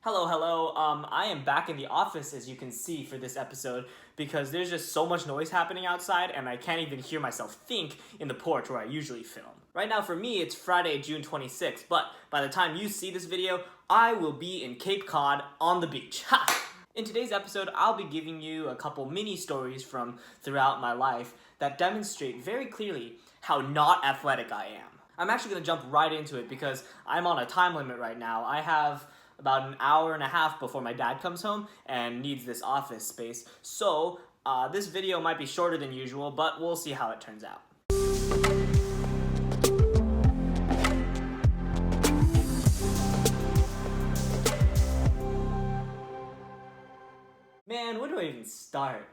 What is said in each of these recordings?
Hello, hello. I am back in the office, as you can see, for this episode because there's just so much noise happening outside and I can't even hear myself think in the porch where I usually film. Right now for me, it's Friday, June 26th, but by the time you see this video, I will be in Cape Cod on the beach. Ha! In today's episode, I'll be giving you a couple mini stories from throughout my life that demonstrate very clearly how not athletic I am. I'm actually going to jump right into it because I'm on a time limit right now. I have about an hour and a half before my dad comes home and needs this office space. So this video might be shorter than usual, but we'll see how it turns out. Man, where do I even start?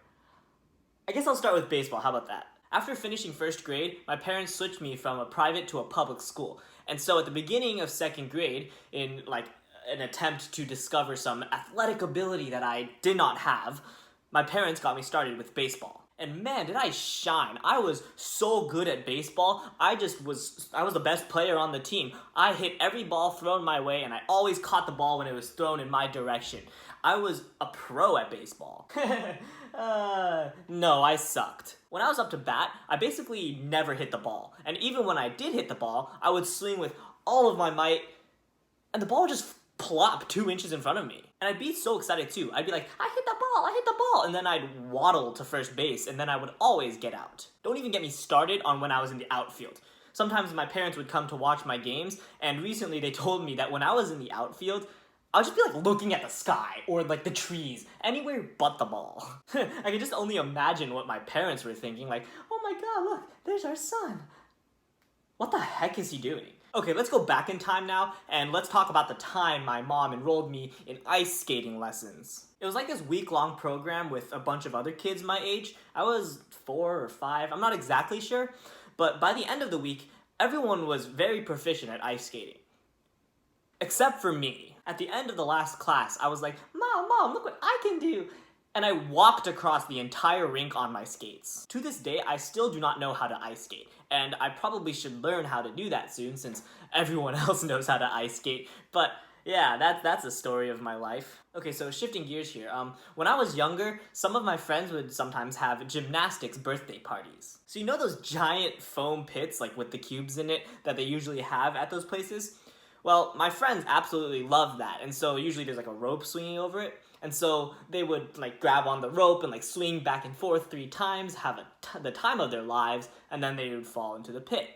I guess I'll start with baseball, how about that? After finishing first grade, my parents switched me from a private to a public school. And so at the beginning of second grade, in an attempt to discover some athletic ability that I did not have, my parents got me started with baseball. And man, did I shine. I was so good at baseball. I was the best player on the team. I hit every ball thrown my way and I always caught the ball when it was thrown in my direction. I was a pro at baseball. No, I sucked. When I was up to bat, I basically never hit the ball. And even when I did hit the ball, I would swing with all of my might and the ball would just plop 2 inches in front of me. And I'd be so excited too. I'd be like, I hit the ball, and then I'd waddle to first base, and then I would always get out. Don't even get me started on when I was in the outfield. Sometimes my parents would come to watch my games, and recently they told me that when I was in the outfield, I would just be looking at the sky, or the trees, anywhere but the ball. I can just only imagine what my parents were thinking, oh my god, look, there's our son. What the heck is he doing? Okay, let's go back in time now, and let's talk about the time my mom enrolled me in ice skating lessons. It was like this week-long program with a bunch of other kids my age. I was 4 or 5, I'm not exactly sure, but by the end of the week, everyone was very proficient at ice skating. Except for me. At the end of the last class, I was like, Mom, look what I can do! And I walked across the entire rink on my skates. To this day, I still do not know how to ice skate, and I probably should learn how to do that soon since everyone else knows how to ice skate, but yeah, that's a story of my life. Okay, so shifting gears here, when I was younger, some of my friends would sometimes have gymnastics birthday parties. So you know those giant foam pits, with the cubes in it, that they usually have at those places? Well, my friends absolutely loved that, and so usually there's a rope swinging over it. And so they would grab on the rope and swing back and forth 3 times, have the time of their lives, and then they would fall into the pit.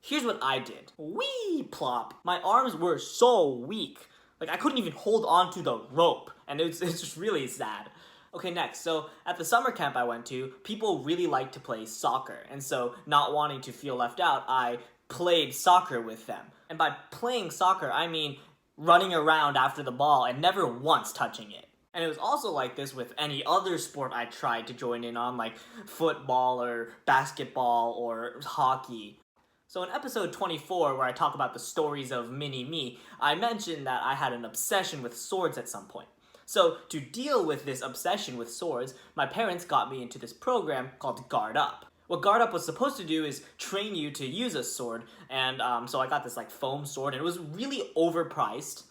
Here's what I did. Whee! Plop. My arms were so weak. I couldn't even hold on to the rope, and it's just really sad. Okay, next. So at the summer camp I went to, people really liked to play soccer, and so not wanting to feel left out, I played soccer with them. And by playing soccer, I mean running around after the ball and never once touching it. And it was also like this with any other sport I tried to join in on, like football or basketball or hockey. So in episode 24, where I talk about the stories of mini-me, I mentioned that I had an obsession with swords at some point. So to deal with this obsession with swords, my parents got me into this program called Guard Up. What Guard Up was supposed to do is train you to use a sword, and so I got this foam sword, and it was really overpriced,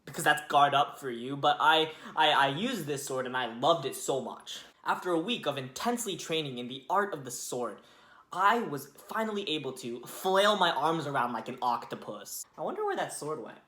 because that's Guard Up for you, but I used this sword and I loved it so much. After a week of intensely training in the art of the sword, I was finally able to flail my arms around like an octopus. I wonder where that sword went.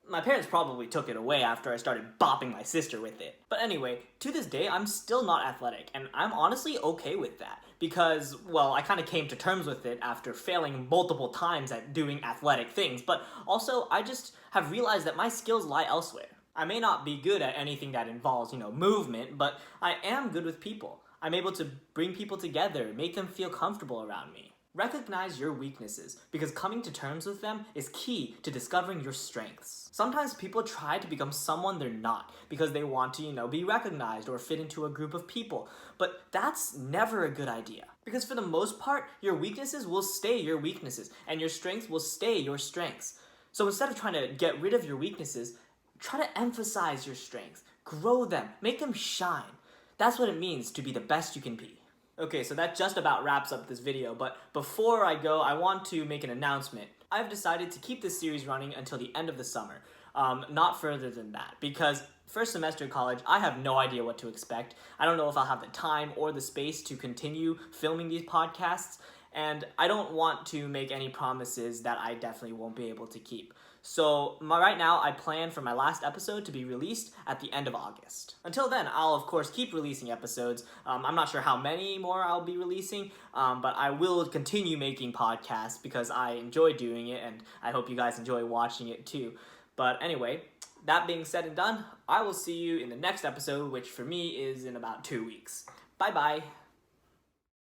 My parents probably took it away after I started bopping my sister with it. But anyway, to this day, I'm still not athletic, and I'm honestly okay with that. Because, well, I kind of came to terms with it after failing multiple times at doing athletic things, but also I just have realized that my skills lie elsewhere. I may not be good at anything that involves, movement, but I am good with people. I'm able to bring people together, make them feel comfortable around me. Recognize your weaknesses, because coming to terms with them is key to discovering your strengths. Sometimes people try to become someone they're not, because they want to, be recognized or fit into a group of people. But that's never a good idea. Because for the most part, your weaknesses will stay your weaknesses, and your strengths will stay your strengths. So instead of trying to get rid of your weaknesses, try to emphasize your strengths, grow them, make them shine. That's what it means to be the best you can be. Okay, so that just about wraps up this video, but before I go, I want to make an announcement. I've decided to keep this series running until the end of the summer, not further than that, because first semester college, I have no idea what to expect. I don't know if I'll have the time or the space to continue filming these podcasts, and I don't want to make any promises that I definitely won't be able to keep. So right now, I plan for my last episode to be released at the end of August. Until then, I'll of course keep releasing episodes. I'm not sure how many more I'll be releasing, but I will continue making podcasts because I enjoy doing it, and I hope you guys enjoy watching it too. But anyway, that being said and done, I will see you in the next episode, which for me is in about 2 weeks. Bye bye.